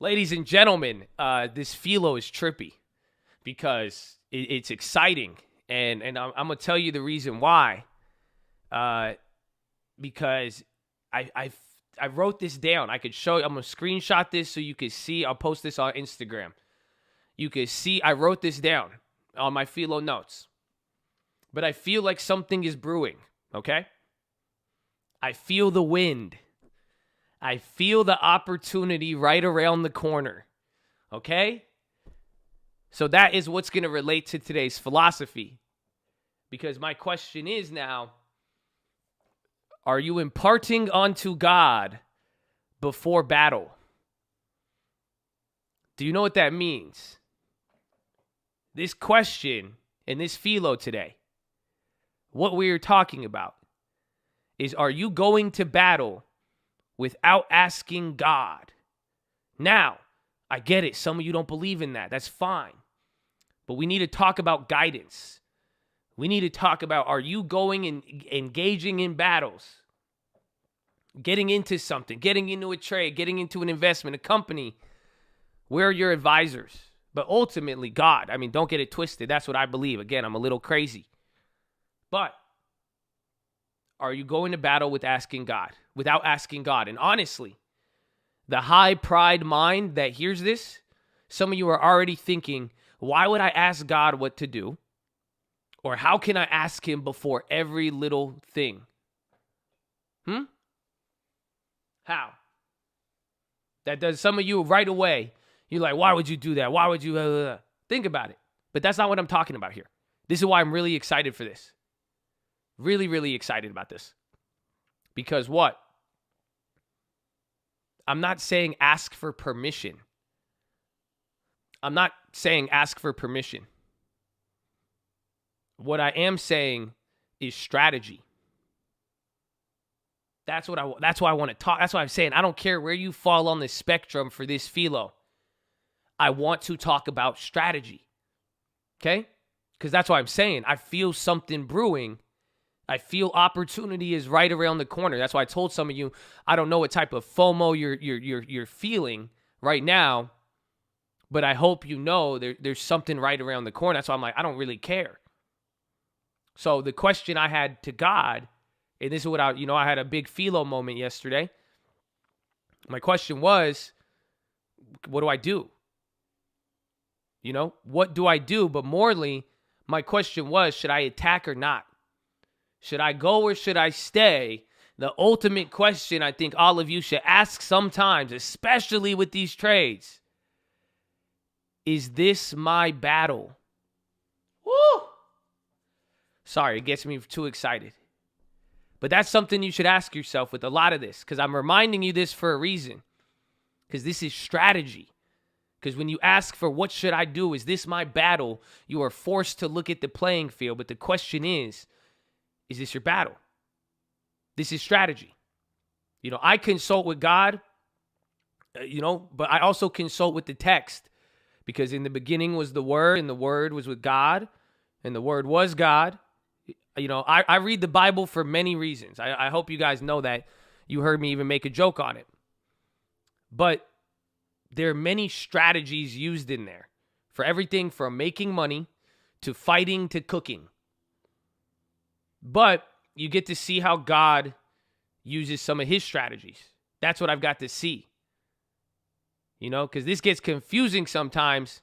Ladies and gentlemen, this philo is trippy because it's exciting, and I'm gonna tell you the reason why. Because I wrote this down. I could show you. I'm gonna screenshot this so you can see. I'll post this on Instagram. You can see I wrote this down on my philo notes, but I feel like something is brewing. Okay, I feel the wind. I feel the opportunity right around the corner. Okay? So that is what's going to relate to today's philosophy. Because my question is now, are you imparting onto God before battle? Do you know what that means? This question in this philo today, what we are talking about is, are you going to battle without asking God? Now, I get it. Some of you don't believe in that. That's fine. But we need to talk about guidance. We need to talk about, are you going and engaging in battles? Getting into something, getting into a trade, getting into an investment, a company. Where are your advisors? But ultimately, God. I mean, don't get it twisted. That's what I believe. Again, I'm a little crazy. But are you going to battle without asking God? And honestly, the high pride mind that hears this, some of you are already thinking, why would I ask God what to do? Or how can I ask him before every little thing? How? That does some of you right away. You're like, why would you do that? Why would you? Think about it. But that's not what I'm talking about here. This is why I'm really excited for this. Really, really excited about this. Because what? I'm not saying ask for permission. I'm not saying ask for permission. What I am saying is strategy. That's why I want to talk. That's why I'm saying I don't care where you fall on the spectrum for this philo. I want to talk about strategy. Okay? Because that's why I'm saying I feel something brewing. I feel opportunity is right around the corner. That's why I told some of you, I don't know what type of FOMO you're feeling right now, but I hope you know there's something right around the corner. That's why I'm like, I don't really care. So the question I had to God, and this is what I had a big philo moment yesterday. My question was, what do I do? What do I do? But morally, my question was, should I attack or not? Should I go or should I stay? The ultimate question I think all of you should ask sometimes, especially with these trades, is this my battle? Woo! Sorry, it gets me too excited. But that's something you should ask yourself with a lot of this, because I'm reminding you this for a reason, because this is strategy. Because when you ask for what should I do, is this my battle, you are forced to look at the playing field. But the question is this your battle? This is strategy. I consult with God, but I also consult with the text, because in the beginning was the Word, and the Word was with God, and the Word was God. I read the Bible for many reasons. I hope you guys know that. You heard me even make a joke on it. But there are many strategies used in there for everything from making money to fighting to cooking. But you get to see how God uses some of his strategies. That's what I've got to see. Because this gets confusing sometimes,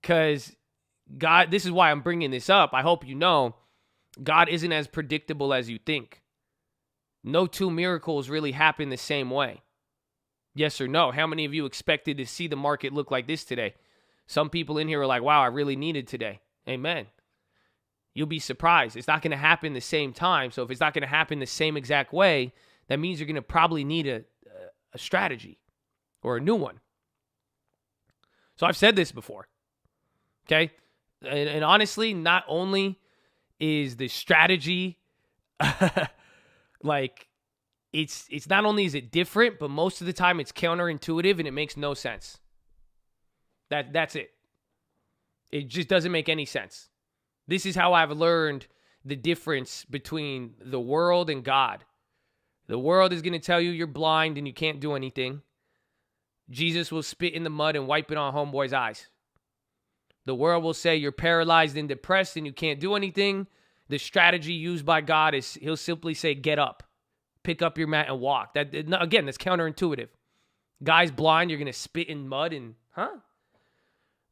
because God, this is why I'm bringing this up. I hope you know, God isn't as predictable as you think. No two miracles really happen the same way. Yes or no? How many of you expected to see the market look like this today? Some people in here are like, wow, I really needed today. Amen. You'll be surprised. It's not going to happen the same time. So if it's not going to happen the same exact way, that means you're going to probably need a strategy or a new one. So I've said this before. Okay? And honestly, not only is the strategy like, it's not only is it different, but most of the time it's counterintuitive and it makes no sense. That's it. It just doesn't make any sense. This is how I've learned the difference between the world and God. The world is going to tell you you're blind and you can't do anything. Jesus will spit in the mud and wipe it on homeboy's eyes. The world will say you're paralyzed and depressed and you can't do anything. The strategy used by God is he'll simply say, get up, pick up your mat and walk. That, again, that's counterintuitive. Guy's blind, you're going to spit in mud and,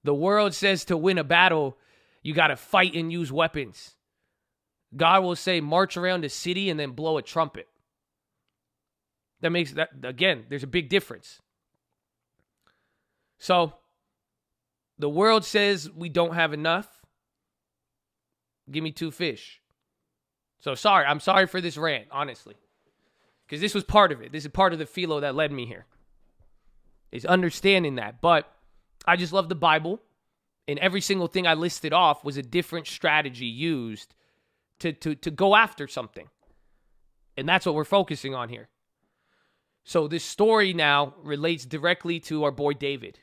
The world says to win a battle, you got to fight and use weapons. God will say, march around a city and then blow a trumpet. That makes that, again, there's a big difference. So, the world says we don't have enough. Give me 2 fish. So I'm sorry for this rant, honestly. Because this was part of it. This is part of the philo that led me here. Is understanding that. But I just love the Bible. And every single thing I listed off was a different strategy used to go after something. And that's what we're focusing on here. So this story now relates directly to our boy David.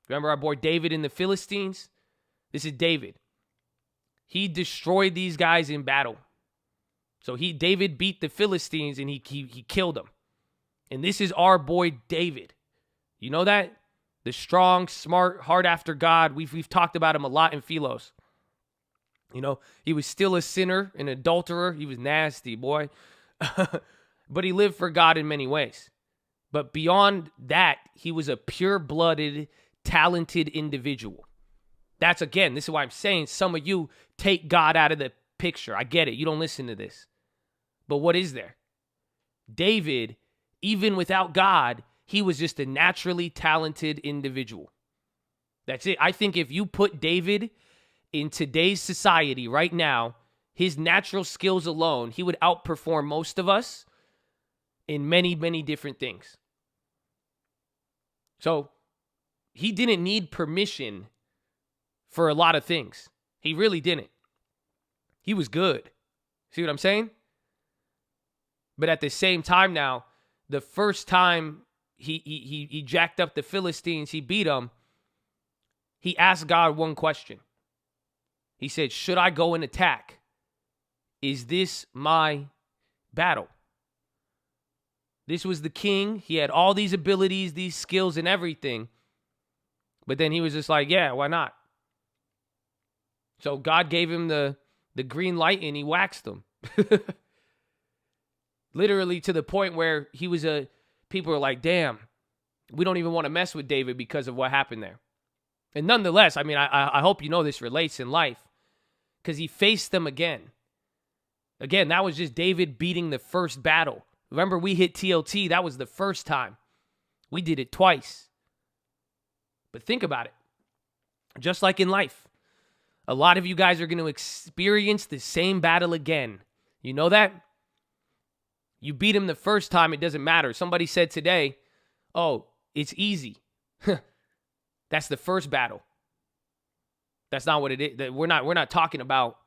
Remember our boy David in the Philistines? This is David. He destroyed these guys in battle. So David beat the Philistines and he killed them. And this is our boy David. You know that? The strong, smart, hard after God. We've talked about him a lot in Philos. You know, he was still a sinner, an adulterer. He was nasty, boy. But he lived for God in many ways. But beyond that, he was a pure-blooded, talented individual. This is why I'm saying some of you take God out of the picture. I get it. You don't listen to this. But what is there? David, even without God, he was just a naturally talented individual. That's it. I think if you put David in today's society right now, his natural skills alone, he would outperform most of us in many, many different things. So he didn't need permission for a lot of things. He really didn't. He was good. See what I'm saying? But at the same time now, the first time he jacked up the Philistines, he beat them, he asked God one question. He said, should I go and attack? Is this my battle? This was the king. He had all these abilities, these skills and everything. But then he was just like, yeah, why not? So God gave him the green light and he waxed them. Literally to the point where people were like, damn, we don't even want to mess with David because of what happened there. And nonetheless, I mean, I hope you know this relates in life because he faced them again. Again, that was just David beating the first battle. Remember, we hit TLT. That was the first time. We did it twice. But think about it. Just like in life, a lot of you guys are going to experience the same battle again. You know that? You beat him the first time, it doesn't matter. Somebody said today, oh, it's easy. That's the first battle. That's not what it is. We're not talking about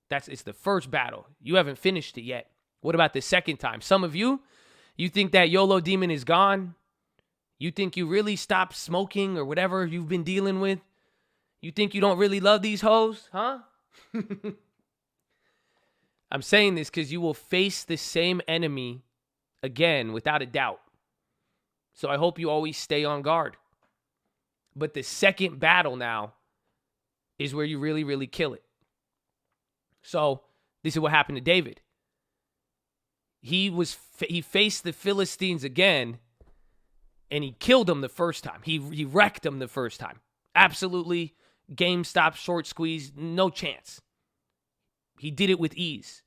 it's the first battle. You haven't finished it yet. What about the second time? Some of you think that YOLO demon is gone. You think you really stopped smoking or whatever you've been dealing with. You think you don't really love these hoes, huh? I'm saying this because you will face the same enemy again without a doubt. So I hope you always stay on guard. But the second battle now is where you really, really kill it. So this is what happened to David. He faced the Philistines again, and he killed them the first time. He wrecked them the first time. Absolutely, game stop, short squeeze, no chance. He did it with ease.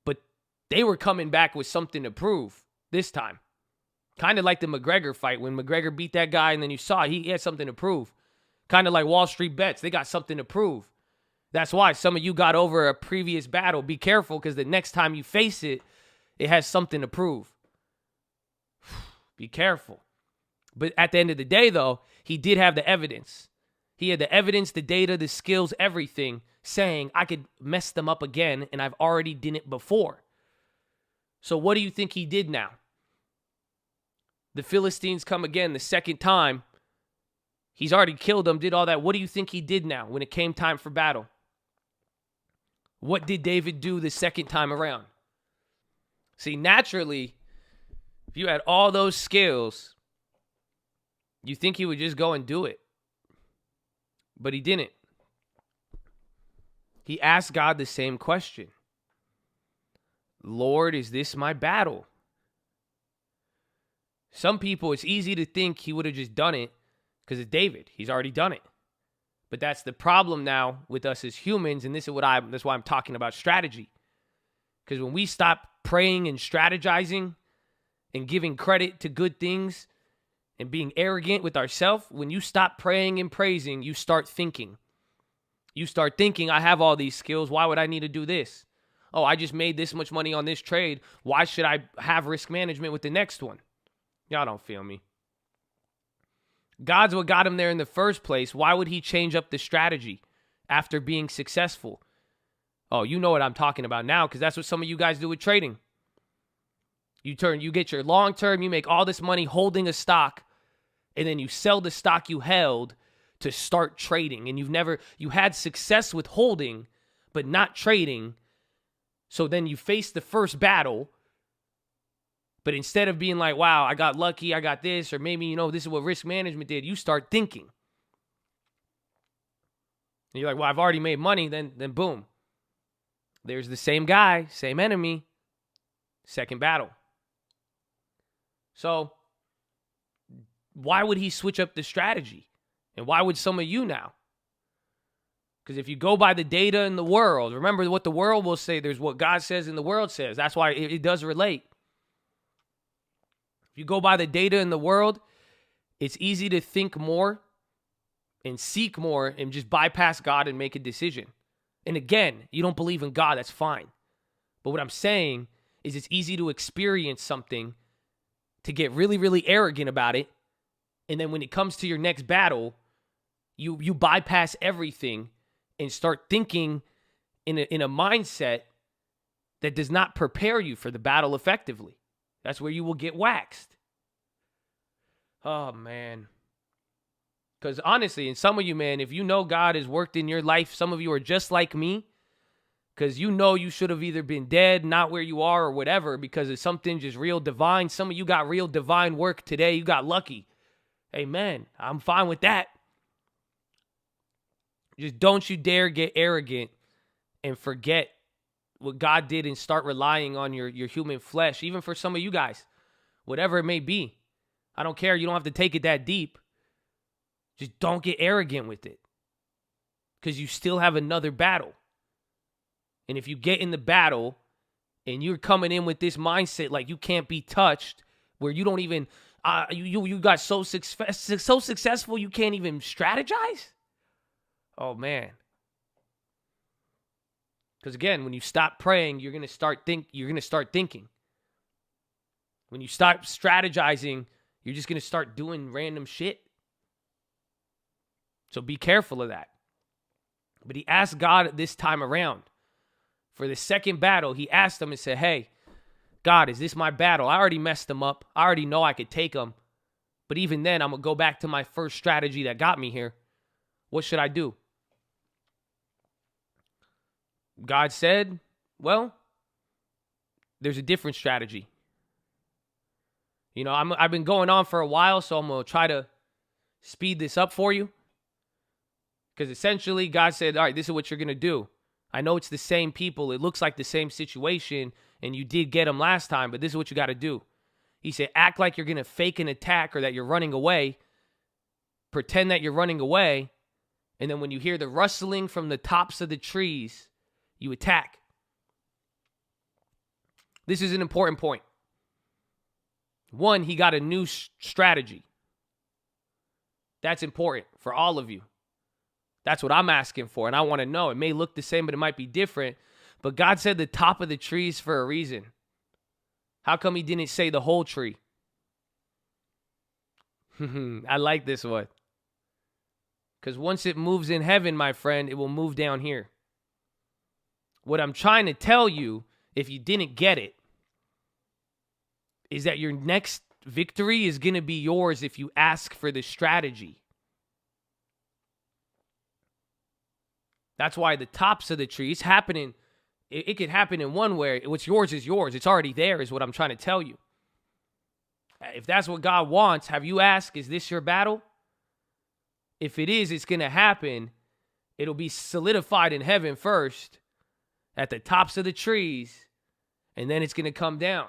But they were coming back with something to prove this time. Kind of like the McGregor fight. When McGregor beat that guy and then you saw he had something to prove. Kind of like Wall Street bets. They got something to prove. That's why some of you got over a previous battle. Be careful because the next time you face it, it has something to prove. Be careful. But at the end of the day, though, he did have the evidence. He had the evidence, the data, the skills, everything, saying I could mess them up again, and I've already done it before. So what do you think he did now? The Philistines come again the second time. He's already killed them, did all that. What do you think he did now when it came time for battle? What did David do the second time around? See, naturally, if you had all those skills You think he would just go and do it, but he didn't. He asked God the same question. Lord, is this my battle? Some people, it's easy to think he would have just done it because it's David. He's already done it. But that's the problem now with us as humans, and that's why I'm talking about strategy. Because when we stop praying and strategizing and giving credit to good things and being arrogant with ourselves, when you stop praying and praising, you start thinking. You start thinking, I have all these skills. Why would I need to do this? Oh, I just made this much money on this trade. Why should I have risk management with the next one? Y'all don't feel me. God's what got him there in the first place. Why would he change up the strategy after being successful? Oh, you know what I'm talking about now, because that's what some of you guys do with trading. You get your long term, you make all this money holding a stock, and then you sell the stock you held to start trading. And you had success with holding, but not trading. So then you face the first battle. But instead of being like, wow, I got lucky, I got this, or maybe, this is what risk management did, you start thinking. And you're like, well, I've already made money, then boom. There's the same guy, same enemy, second battle. So why would he switch up the strategy? And why would some of you now? Because if you go by the data in the world, remember what the world will say, there's what God says and the world says. That's why it does relate. If you go by the data in the world, it's easy to think more and seek more and just bypass God and make a decision. And again, you don't believe in God, that's fine. But what I'm saying is it's easy to experience something, to get really, really arrogant about it. And then when it comes to your next battle, you bypass everything and start thinking in a mindset that does not prepare you for the battle effectively. That's where you will get waxed. Oh, man. Because honestly, and some of you, man, if you know God has worked in your life, some of you are just like me. Because you should have either been dead, not where you are, or whatever, because it's something just real divine. Some of you got real divine work today. You got lucky. Amen. I'm fine with that. Just don't you dare get arrogant and forget what God did and start relying on your human flesh, even for some of you guys, whatever it may be. I don't care. You don't have to take it that deep. Just don't get arrogant with it, because you still have another battle. And if you get in the battle and you're coming in with this mindset like you can't be touched, where you don't even, you got so successful you can't even strategize. Oh, man. Because again, when you stop praying, you're gonna start thinking. When you start strategizing, you're just gonna start doing random shit. So be careful of that. But he asked God this time around for the second battle. He asked him and said, "Hey, God, is this my battle? I already messed them up. I already know I could take them. But even then, I'm gonna go back to my first strategy that got me here. What should I do?" God said, well, there's a different strategy. I've been going on for a while, so I'm going to try to speed this up for you. Because essentially, God said, all right, this is what you're going to do. I know it's the same people. It looks like the same situation, and you did get them last time, but this is what you got to do. He said, act like you're going to fake an attack or that you're running away. Pretend that you're running away. And then when you hear the rustling from the tops of the trees, you attack. This is an important point. One, he got a new strategy. That's important for all of you. That's what I'm asking for, and I want to know. It may look the same, but it might be different. But God said the top of the trees for a reason. How come he didn't say the whole tree? I like this one. Because once it moves in heaven, my friend, it will move down here. What I'm trying to tell you, if you didn't get it, is that your next victory is going to be yours if you ask for the strategy. That's why the tops of the trees happening, it could happen in one way. What's yours is yours. It's already there, is what I'm trying to tell you. If that's what God wants, have you asked, is this your battle? If it is, it's going to happen. It'll be solidified in heaven first, at the tops of the trees, and then it's going to come down.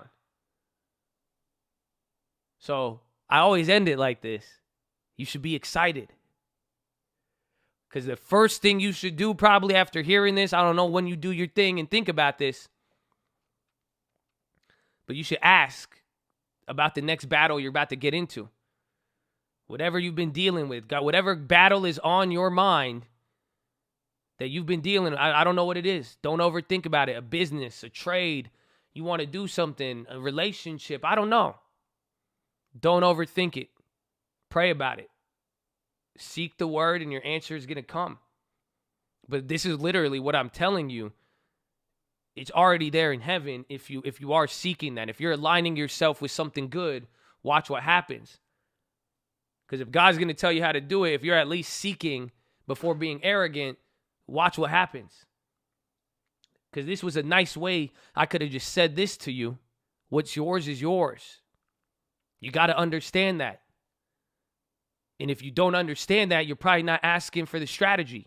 So I always end it like this. You should be excited. Because the first thing you should do probably after hearing this, I don't know when you do your thing and think about this, but you should ask about the next battle you're about to get into. Whatever you've been dealing with, God, whatever battle is on your mind that you've been dealing with, I don't know what it is. Don't overthink about it. A business, a trade, you want to do something, a relationship, I don't know. Don't overthink it. Pray about it. Seek the word and your answer is going to come. But this is literally what I'm telling you. It's already there in heaven if you are seeking that. If you're aligning yourself with something good, watch what happens. Because if God's going to tell you how to do it, if you're at least seeking before being arrogant, watch what happens. Because this was a nice way I could have just said this to you. What's yours is yours. You got to understand that. And if you don't understand that, you're probably not asking for the strategy.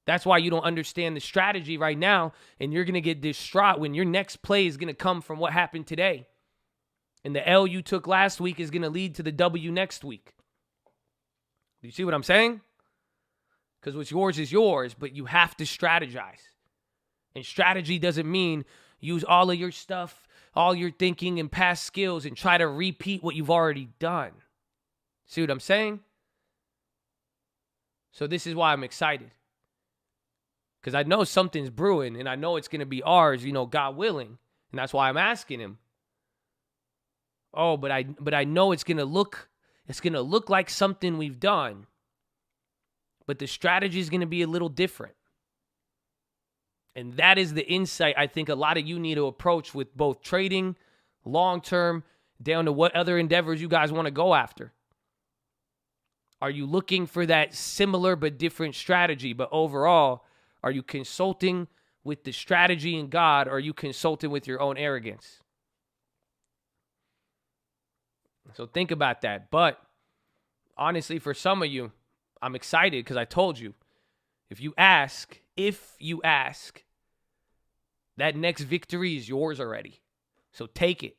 That's why you don't understand the strategy right now, and you're going to get distraught when your next play is going to come from what happened today. And the L you took last week is going to lead to the W next week. Do you see what I'm saying? Because what's yours is yours, but you have to strategize. And strategy doesn't mean use all of your stuff, all your thinking and past skills and try to repeat what you've already done. See what I'm saying? So this is why I'm excited. Because I know something's brewing and I know it's going to be ours, God willing. And that's why I'm asking him. Oh, but I know it's going to look like something we've done. But the strategy is going to be a little different. And that is the insight I think a lot of you need to approach with both trading, long-term, down to what other endeavors you guys want to go after. Are you looking for that similar but different strategy? But overall, are you consulting with the strategy in God, or are you consulting with your own arrogance? So think about that. But honestly, for some of you, I'm excited because I told you, if you ask, that next victory is yours already. So take it.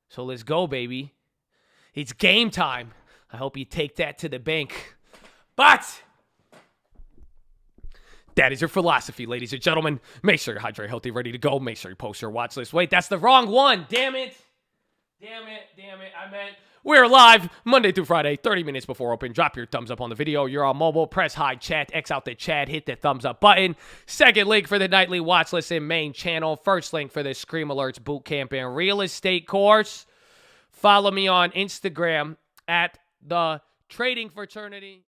So let's go, baby. It's game time. I hope you take that to the bank. But that is your philosophy, ladies and gentlemen. Make sure you're hydrated, healthy, ready to go. Make sure you post your watch list. Wait, that's the wrong one. Damn it. I meant we're live Monday through Friday, 30 minutes before open. Drop your thumbs up on the video. You're on mobile. Press high chat. X out the chat. Hit the thumbs up button. Second link for the nightly watch list and main channel. First link for the Scream Alerts Bootcamp and Real Estate course. Follow me on Instagram at The Trading Fraternity.